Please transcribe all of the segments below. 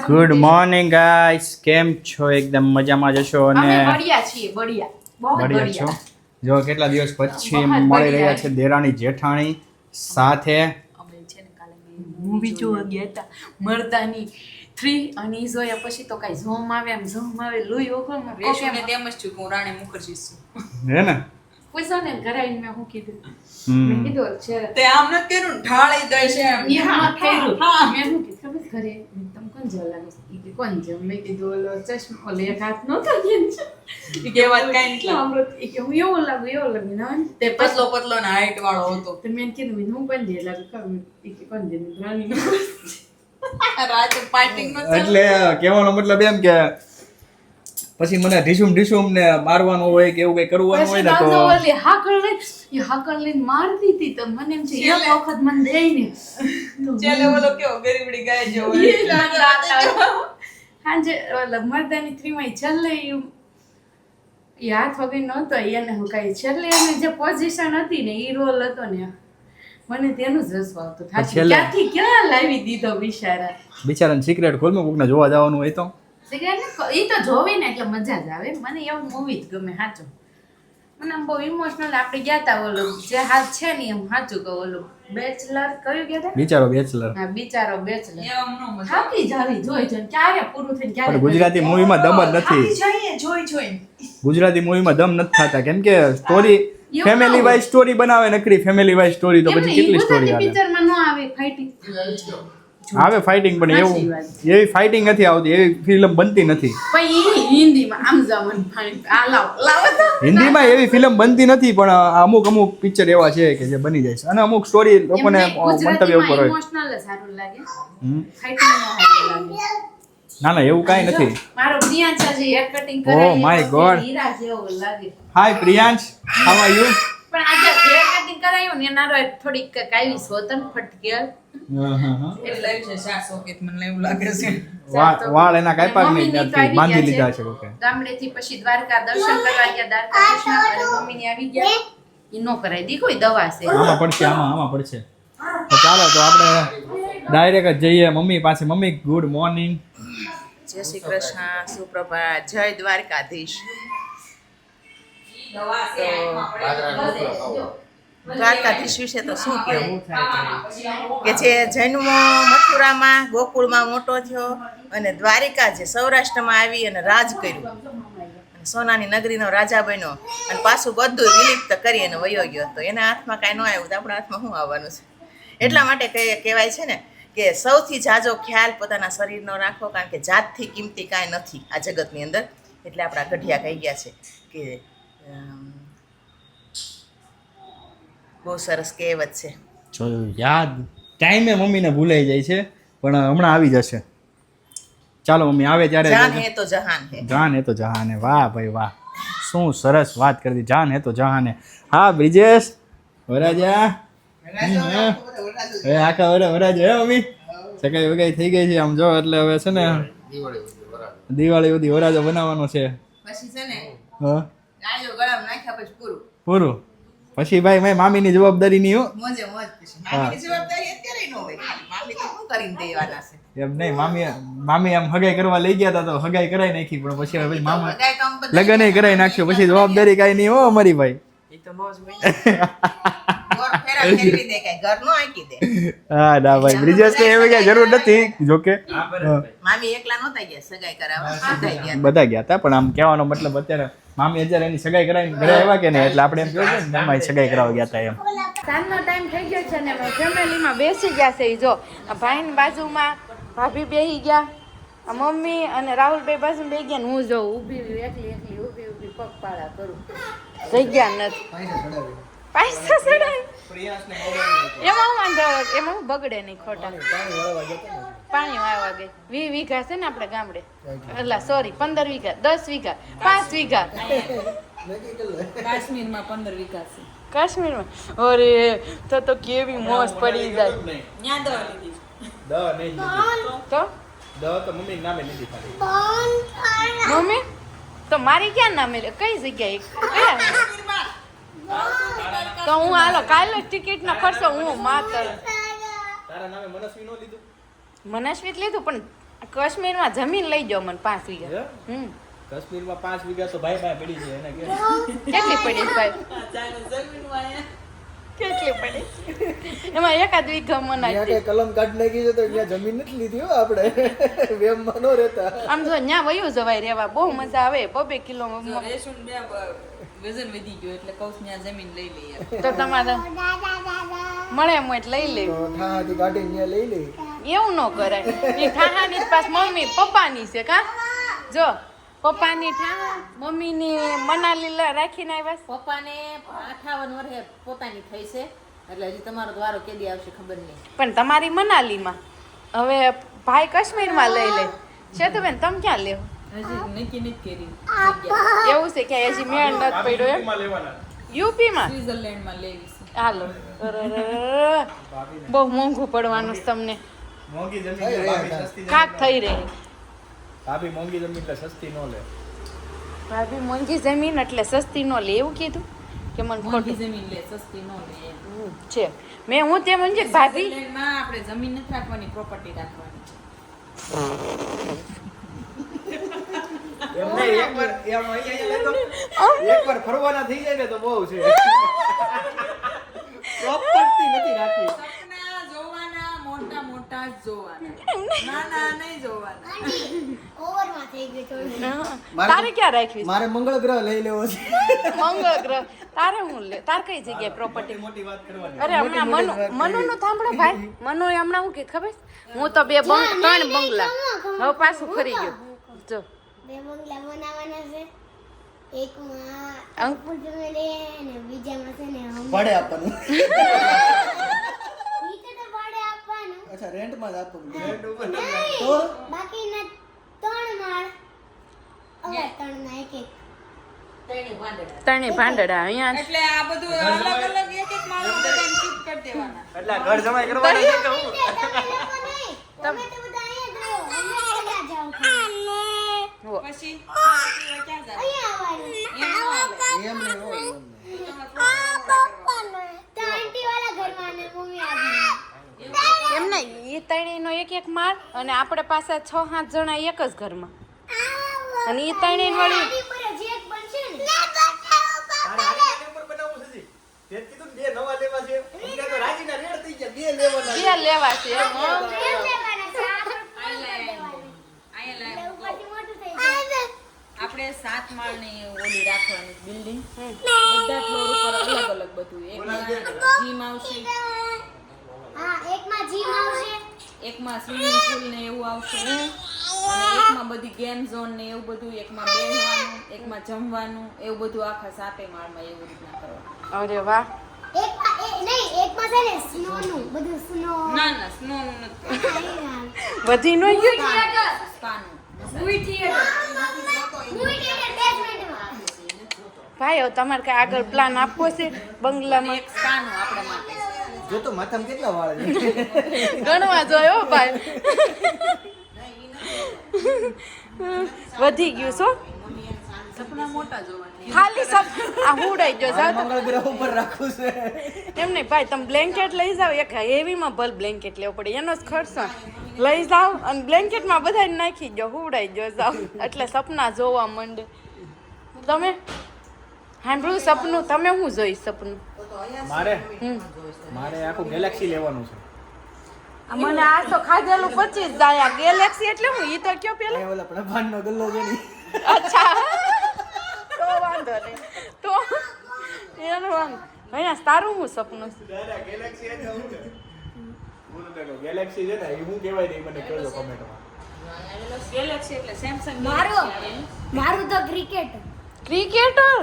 Good morning guys, કેમ છો? એકદમ મજામાં જશો અને બઢિયા છીએ, બઢિયા, બહુ બઢિયા છો. જો કેટલા દિવસ પછી મળી રહ્યા છે દેરાણી જેઠાણી સાથે. અમે છે ને કાલે મૂવી જોવા ગયા હતા મર્દાની 3 અને ઈ જોયા પછી તો કઈ ઝોમ આવે લુઈ ઓગળમાં રેશુ ને તેમ જ છું કે હું રાણી મુખર્જી છું હે ને? પૂછો ને ઘરે આવીને મેં શું કીધું મેં કીધું છે તે આમ ન કર્યું ઢાળી દઈ છે એમ ઈમાં થયું મેં શું કીધું ખબર ઘરે તમ કોણ જવા લાગે ઈ કે કોણ જમ મેં કીધું ઓલો ચશ્મા ઓલે એક હાથ નો થાય ઈ કે વાત કાઈ નથી અમૃત ઈ કે હું એવો લાગુ ના તે પતલો પતલો ને હાઈટ વાળો હતો તો મેં કીધું હું કોણ જે લાગુ કામ ઈ કે કોણ જે રાણી રાત પાર્ટી નો એટલે કહેવાનો મતલબ એમ કે પછી મને ઢીસુમ ને મારવાનું હોય કે એવું કઈ કરવાનું હોય ને તો ઓલી હાકળ લઈને મારતી હતી તો મને એમ છે એક વખત મને દેઈને ચલે ઓલો કેવો ગરીબડી ગાય જેવો હાંજે ઓલા મર્દાની 3 માં છેલ્લે ઈ હાથ વગર નહોતો એને હું કઈ છેલ્લે એની જે પોઝિશન હતી ને ઈ રોલ હતો ને મને તેનું જ રસ આવતો થાકી ક્યાંથી ક્યાં લાવી દીધો બિચારાને સિક્રેટ ખોલમાં કોકને જોવા જવાનું હોય તો ઈ તો જોવી ને એટલે મજા જ આવે મને એવું મૂવી જ ગમે સાચું મને આમ બહુ ઇમોશનલ આપણે ગયા તા ઓલું જે હાથ છે ને એમ સાચું કહું ઓલું બેચલર કયું ગયા તા બિચારો બેચલર. હા બિચારો બેચલર એમ નો મજા થાકી જાવી જોઈ ક્યારે પૂરું થઈને ક્યારે ગુજરાતી મૂવીમાં દમ જ નથી. જોઈએ જોઈ ગુજરાતી મૂવીમાં દમ નથી થતા કેમ કે સ્ટોરી ફેમિલી વાઇઝ સ્ટોરી બનાવે નકરી ફેમિલી વાઇઝ સ્ટોરી તો પછી કેટલી સ્ટોરી આવે પિક્ચરમાં નો આવે ફાઇટિંગ આવે ફાઇટિંગ પણ એવું એવી ફાઇટિંગ નથી આવતી એવી ફિલ્મ બનતી નથી પણ હિન્દીમાં આમ જમન આ લાવ હિન્દીમાં એવી ફિલ્મ બનતી નથી પણ અમુક પિક્ચર એવા છે કે જે બની જાય છે અને અમુક સ્ટોરી લોકોને મંતવ્ય ઉપર હોય ઇમોશનલ સારું લાગે ફાઇટિંગ નો સારું લાગે ના એવું કાંઈ નથી. મારો પ્રિયાંશ જે હેર કટિંગ કરે ઓહ માય ગોડ, હીરા જેવો લાગે. હાય પ્રિયાંશ, હાઉ આર યુ? પણ આજે હેર કટિંગ કરાયું ને એનારો થોડીક કાવી સોતન ફટકેલ એટલે છે સાસો કે મને એવું લાગે છે વાળ એના કાપ્યા નહીં ત્યારથી બાંધી લીધા છે ઓકે. ગામડેથી પછી દ્વારકા દર્શન કરવા ગયા દ્વારકા કૃષ્ણ અને મમ્મીની આવી ગયા ઈ નો કરાય દી કોઈ દવા છે આમાં પડશે તો ચાલો તો આપણે ડાયરેક્ટ જ જઈએ મમ્મી પાસે. Mummy good morning. જય શ્રી કૃષ્ણ, સુપ્રભાત, જય દ્વારકાધીશ. દ્વારકાધીશ વિશે તો શું કહેવું કે જે જન્મ મથુરામાં ગોકુળમાં મોટો થયો અને દ્વારિકા જે સૌરાષ્ટ્રમાં આવી અને રાજ કર્યું સોનાની નગરીનો રાજા બન્યો અને પાછું બધું વિલિપ્ત કરી અને વયો ગયો તો એના હાથમાં કાંઈ ન આવ્યું તો આપણા હાથમાં શું આવવાનું છે? એટલા માટે કહેવાય છે ને કે સૌથી જાજો ખ્યાલ પોતાના શરીરનો રાખો કારણ કે જાતથી કિંમતી કાંઈ નથી આ જગતની અંદર. એટલે આપણા ગઢિયા કહી ગયા છે કે બહુ સરસ કહેવત છે. જો યાદ ટાઈમે મમ્મીને ભૂલાઈ જાય છે પણ હમણાં આવી જશે. ચાલો મમ્મી આવે ત્યારે જાન હે તો જહાન હે. જાન હે તો જહાન હે. વાહ ભાઈ વાહ, શું સરસ વાત કરી દી. જાન હે તો જહાન હે. હા બ્રિજેશ વરાજા હવે આખા વરાજા હે મમ્મી સગાઈ વગાઈ થઈ ગઈ છે આમ જો એટલે હવે છે ને દિવાળી બધી વરાજો બનાવવાનો છે પછી છે ને હા આયો ગળામાં નાખ્યા પછી પૂરું પછી ભાઈ મેં મામીની જવાબદારી નહીં હો. મોજે મોજ પછી મામીની જવાબદારી અત્યારે ન હોય ખાલી મામી તો શું કરીને દેવાના છે એમ નહીં મામી આમ હગાઈ કરવા લઈ ગયા હતા તો હગાઈ કરાઈ નાખી પણ પછી હવે મામા ગાય કામ પર લગન કરાઈ નાખ્યો પછી જવાબદારી કાંઈ નહીં હો અમારી ભાઈ. એ તો મોજ હોય ગોર ફેરા ફેરવી દે કાઈ ઘર નો આંકી દે. હા ના ભાઈ બ્રિજેશ ને એવી કઈ જરૂર નથી જોકે મામી એકલા નહોતા ગયા સગાઈ કરાવવા બધા ગયા હતા પણ આમ કહેવાનો મતલબ અત્યારે મામી અત્યારે એની સગાઈ કરાવીને ઘરે આવ્યા કે નહીં એટલે આપણે એમ કહ્યું ને મામા સગાઈ કરાવવા ગયા હતા એમ. સાંજનો ટાઈમ થઈ ગયો છે ને ફેમિલીમાં બેસી ગયા છે. જો ભાઈની બાજુમાં ભાભી બેસી ગયા, મમ્મી અને રાહુલભાઈ બાજુ બેસી ગયા ને હું જો ઊભી એકલી ઊભી પગપાળા કરું. જગ્યા નથી પૈસા સડાય એમાં વાંધો એમાં બગડે નહીં ખોટા પાણી વાળવા ગઈ 20 વીઘા છે ને આપણે ગામડે એટલે સોરી 15 વીઘા 10 વીઘા 5 વીઘા કાશ્મીરમાં 15 વીઘા છે. કાશ્મીરમાં અરે તો કેવી મોજ પડી જાય. ન્યા દવા લીધી તો મમ્મી નામે લીધી ખાલી. મમ્મી તો મારી ક્યાં નામે કઈ જગ્યાએ કયા તો હું હાલો કાલે ટિકિટ નો ખર્ચો હું માત્ર તારા નામે મનસ્વી નો લીધું. મનસ્વી લીધું પણ કાશ્મીરમાં જમીન લઈ જાઓ મને 5 વીઘા. હે? હમ કાશ્મીરમાં 5 વીઘા તો ભાઈ ભાઈ પડી છે એને કે કેટલી પડી છે ભાઈ? કેટલી પડી? એમાં એકાદ વીઘા મનાય અહીંયા કઈ કલમ કાઢ નાખી છે તો અહીંયા જમીન નથી લીધી હો આપણે વેમમાં ન રહેતા આમ જો ન્યા વયું જવાય રેવા બહુ મજા આવે 2 કિલો રેશન બે વજન વધી ગયો એટલે કૌશ ત્યાં જમીન લઈ લઈએ તો તમારે મળે એમ હોય એટલે લઈ લે. તો ઠાહાથી કાઢીને અહીંયા લઈ લે. એવું ન કરાય. એ ઠાહાની પાસ મમ્મી પપ્પાની છે કા જો પપ્પાની ઠાહા મમ્મીની મનાલી રાખીને આવ્યા. પપ્પાને 58 વર્ષે પોતાની થઈ છે એટલે હજી તમારો દ્વારો કેદી આવશે ખબર નહીં. પણ તમારી મનાલીમાં હવે ભાઈ કાશ્મીરમાં લઈ લે છે તો બેન તમે ક્યાં લેવો હજી નક્કી નથી કરી એવું છે કે હજી મેળ નથી પડ્યો એમ યુપીમાં સ્વિટરલેન્ડમાં લેવી છે. હાલો બહુ મોંઘું પડવાનું છે તમને મોંઘી જમીન એટલે ભાભી સસ્તી કાક થઈ રહી ભાભી મોંઘી જમીન એટલે સસ્તી ન લે. ભાભી મોંઘી જમીન એટલે સસ્તી નો લે એવું કીધું કે મને મોટી ખોટું જમીન લે સસ્તી ન લે એમ. છે મેં હું તે મને ભાભી સ્વિટરલેન્ડમાં આપણે જમીન નથી રાખવાની પ્રોપર્ટી રાખવાની એમ નહીં એકવાર એમ અહીંયા લઈ દો એકવાર ફરવાના થઈ જાય ને તો બહુ છે પ્રોપર્ટી નથી રાખી. સપના જોવાના મોટા મોટા જ જોવાના નાના નહીં જોવાના ઓવરમાં થઈ ગયું થોડું. તારે ક્યાં રાખવી છે? મારે મંગળ ગ્રહ લઈ લેવો છે. મંગળ ગ્રહ તારે હું લે તાર કઈ જગ્યાએ પ્રોપર્ટી મોટી વાત કરવાની. અરે હમણાં મનુનું સાંભળો ભાઈ મનુએ હમણાં હું કીધું ખબર છે? હું તો 3 બંગલા હવે પાછું ફરી ગયું જો 2 બંગલા બનાવવાના છે. એકમાં અંક પૂજવે ને બીજામાં છે ને ભાડે આપવાનું. નીચે તો ભાડે આપવાનું. અચ્છા રેન્ટમાં જ આપવાનું. નહીં, બાકીના 3 માળ હવે 3 ના એક તણે ભાંડડા અહીંયા એટલે આ બધું અલગ અલગ એક એક માળો બધાને શિફ્ટ કરી દેવાના એટલે ઘર જમાઈ કરવાના છે કે હું? તમે લોકો નહીં, તમે તો બધા અહીંયા જ રહો. અમે અહીંયા જાઓ ખાલી. પછી ક્યાં જાય અહીંયા આવવાનું. એમ નહીં હોય, એમ નહીં. તો આંટી વાળા ઘરમાં અને મમ્મી આવી. એમ નહીં એ ત્રણેયનો એક માળ અને આપણે પાસે 6-7 જણા એક જ ઘરમાં અને એ ત્રણેય વળી આની પર જ એક બનશે ને. તારે આની નંબર બનાવવો છે જી. તે જ કીધું ને 2 નવા લેવા છે. અમને તો રાજીના રેડ થઈ ગયા 2 લેવાના છે. બે લેવા છે એમ હો. બે લેવાના છે. અહીંયા ઉપરથી મોટું થઈ જાય. આપણે 7 માળની ઓલી રાખવાની બિલ્ડિંગ બધા ફ્લોર ઉપર અલગ અલગ બધું એકમાં જીમ આવશે હા, એકમાં જીમ આવશે. એકમાં સ્વિમિંગ પૂલ ને એવું આવશે અને એકમાં બધી ગેમ ઝોન ને એવું બધું એકમાં બેસવાનું એકમાં જમવાનું એવું બધું આખા 7 માળમાં એવું રીતના કરવાનું. અરે વાહ એકમાં નહીં, એકમાં છે ને સ્નોનું બધું સ્નો. ના ના સ્નો નથી વધી નો સ્પાનું મૂવી થિયેટર બેઝમેન્ટમાં. ભાઈ હવે તમારે કઈ આગળ પ્લાન આપવો છે બંગલામાં એક સ્પાનું આપણા માટે જો તો માથામાં કેટલા વાળ છે. ગણવા જોયો ભાઈ વધી ગયું છો સપના મોટા જોવાના ખાલી સપ આ હુડાઈ ગયો જાવ તો. મંગળ ગ્રહ ઉપર રાખવું છે. એમ નહીં ભાઈ તમે બ્લેન્કેટ લઈ જાઓ એક હેવીમાં ભલ બ્લેન્કેટ લેવો પડે એનો જ ખર્ચો લઈ જાઓ અને બ્લેન્કેટમાં બધાને નાખી દો હુડાઈ ગયો જાઓ એટલે સપના જોવા માંડે. તમે સાંભળ્યું સપનું તમે શું જોઈ સપનું મારે આખું ગેલેક્સી લેવાનું છે. મને આ તો ખાધેલું 25 જાય ગેલેક્સી એટલે હું ઈ તો કયો પેલા એ ઓલા પ્રભાતનો ગલ્લો છે ને. અચ્છા તો વાંધો નહીં તો એનું વાંધો અહીંયા તારું શું સપનું છે? ગેલેક્સી એટલે હું ને હું તો ગેલેક્સી છે ને એ હું કહેવાય ને મને કહેજો કમેન્ટમાં. ગેલેક્સી એટલે સેમસંગ મારું તો ક્રિકેટ. ક્રિકેટર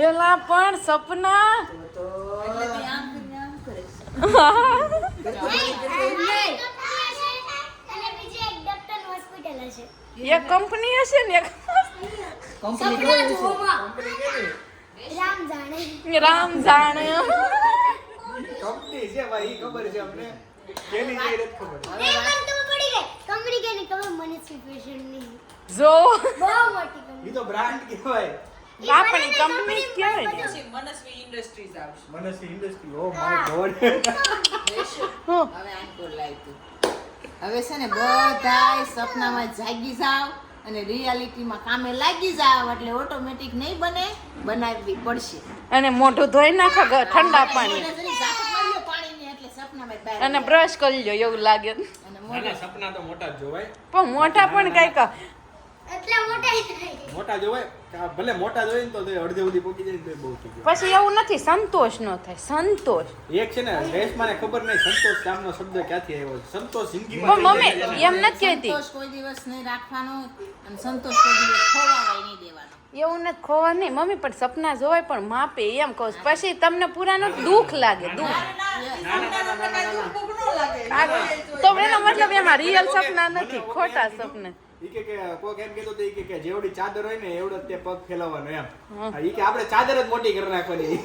એલા પણ સપના એટલે તે આમ કરીને આમ કરે છે અને બીજી એક ડોક્ટર હોસ્પિટલ હશે. એક કંપની હશે ને એક કંપની સપના જોવા કંપની કેની? રામ જાણે. રામ જાણે કંપની છે ભાઈ ઈ ખબર છે અમને. કેની છે એ નથી ખબર. નહીં, મને તો પડી ગઈ. કંપની કેની ખબર મને સિચ્યુએશન નહીં. જો બહુ મોટી કંપની. ઈ તો બ્રાન્ડ કહેવાય. આપણી કંપની કહેવાય ને પછી મનસ્વી ઇન્ડસ્ટ્રીઝ આવશે મનસ્વી ઇન્ડસ્ટ્રી ઓ માય ગોડ. હું હવે આંકોર લાવી તું હવે છે ને બધાય સપનામાં જાગી જાવ અને રિયાલિટીમાં કામે લાગી જાવ એટલે ઓટોમેટિક નહીં બને, બનાવવી પડશે. અને મોઢું ધોઈ નાખો ઠંડા પાણી મને જરી ઝાપટ મારી લો પાણીની એટલે સપનામાં જ બહાર અને બ્રશ કરી લો એવું લાગે. અને નાના સપના તો મોટા જ જોવાય. પણ મોટા પણ કઈક એટલા મોટા થાય. મોટા જોવાય ભલે મોટા જોઈએ ને તો અડધે સુધી પહોંચી જાય ને તો બહુ થઈ પછી એવું નથી, સંતોષ ન થાય. સંતોષ જાય. એક છે ને રેશમાને ખબર નહીં સંતોષ નામનો શબ્દ ક્યાંથી આવ્યો છે. સંતોષ પણ જિંદગીમાં મમ્મી એમ નથી કહેતી, સંતોષ કોઈ દિવસ નહીં રાખવાનો અને સંતોષ કોઈ દિવસ ખોવાવાય નહીં દેવાનો. એવું નથી ખોવા નહીં મમ્મી, પણ સપના જોવાય પણ માપે એમ કહું છું. પછી તમને પૂરાનો દુઃખ લાગે, દુઃખ. તો એનો મતલબ એમાં રિયલ સપના નથી, ખોટા સપના. ઈ કે કોક એમ કહેતો તો ઈ કે જેવડી ચાદર હોય ને એવડો તે પગ ફેલાવવાનો એમ. ઈ કે આપણે ચાદર જ મોટી કરી નાખવાની.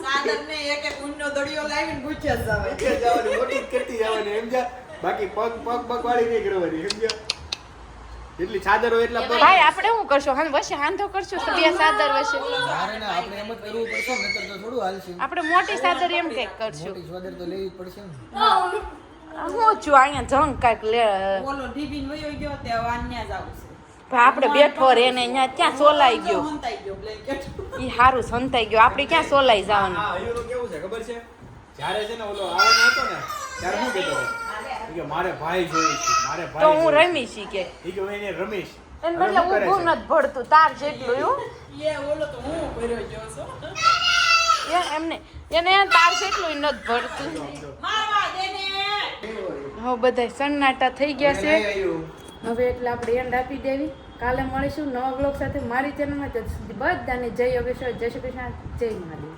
સાદરને એક એક ઊંડો દડિયો લાવીને ગુચ્યા જ આવે. કે જવાની મોટી જ કરતી જવાની સમજ્યા. બાકી પગ વાળી નહીં કરવાની સમજ્યા. જેટલી ચાદર હોય એટલા પગ. ભાઈ આપણે શું કરશું? હા વશે હાંધો કરશું તો બે સાદર વશે. મારે ના આપણે એમ જ કરવું પડશે નહીતર તો થોડું હાલશે. આપણે મોટી સાદર એમ કઈક કરશું. મોટી સ્વાદર તો લેવી જ પડશે ને. હું છું અહીંયા જંગ કાંઈક લે. ઓલો ઢીબીન વયો ગયો તે વાન્યા જ આવશે. ભાઈ આપણે બેઠો રે ને અહીંયા ક્યાં સોલાઈ ગયો. હંતાઈ ગયો બ્લેન્કેટ. ઈ હારું સંતાઈ ગયો, આપણે ક્યાં સોલાઈ જવાનું. હા અહીંનો કેવું છે ખબર છે? જ્યારે છે ને ઓલો આવવાનો હતો ને ત્યારે હું કહેતો હતો ઈ કે મારે ભાઈ જોઈએ છે, મારે તો ભાઈ હું જોઈએ છે. રમીશ ઈ કે ઈ કે હું એને રમીશ. એને હવે બદલે શું કરે ઊભું છે? નથી ભળતું તાર જેટલું એવું. ઓલો તો હું ભર્યો ગયો છું. એમને એને તાર જેટલું નથી ભળતું. મારવા દે ને. હવે બધાય સન્નાટા થઈ ગયા છે. નહીં આવ્યું. હવે એટલે આપણે એન્ડ આપી દેવી. કાલે મળીશું નવા બ્લોગ સાથે મારી ચેનલમાં. બધાને જય યોગેશ્વર, જય શ્રી કૃષ્ણ, જય મહાદેવ.